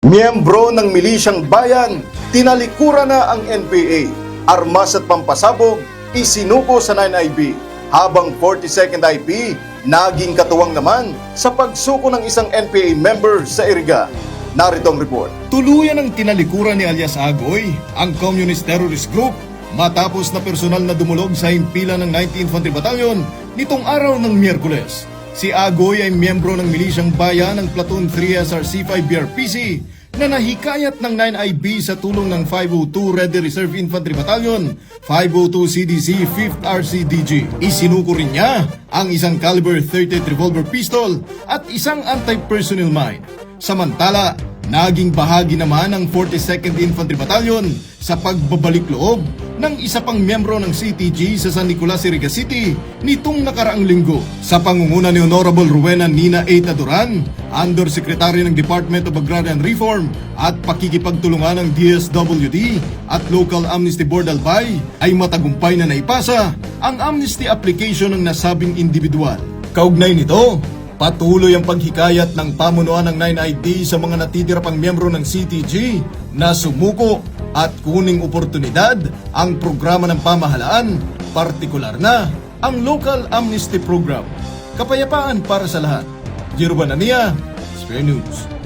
Miyembro ng Milisyang Bayan, tinalikuran na ang NPA. Armas at pampasabog, isinuko sa 9IB. Habang 42nd IP, naging katuwang naman sa pagsuko ng isang NPA member sa Iriga. Narito ang report. Tuluyan ang tinalikuran ni alias Agoy, ang Communist Terrorist Group, matapos na personal na dumulog sa himpilan ng 19th Infantry Battalion nitong araw ng Miyerkules. Si Agoy ay miyembro ng Milisyang Bayan ng Platoon 3 SRC-5 BRPC na nahikayat ng 9IB sa tulong ng 502 Ready Reserve Infantry Battalion, 502 CDC 5th RCDG. Isinuko rin niya ang isang caliber 38 revolver pistol at isang anti-personnel mine. Samantala, naging bahagi naman ng 42nd Infantry Battalion sa pagbabalik loob ng isa pang miyembro ng CTG sa San Nicolas, Iriga City nitong nakaraang linggo. Sa pangunguna ni Honorable Rowena Nina A. Taduran, Undersecretary ng Department of Agrarian Reform at pakikipagtulungan ng DSWD at Local Amnesty Board Albay, ay matagumpay na naipasa ang amnesty application ng nasabing individual. Kaugnay nito, patuloy ang paghikayat ng pamunuan ng 9ID sa mga natitira pang miyembro ng CTG na sumuko at kuning oportunidad ang programa ng pamahalaan, partikular na ang Local Amnesty Program. Kapayapaan para sa lahat. Jiro Banania, Spare News.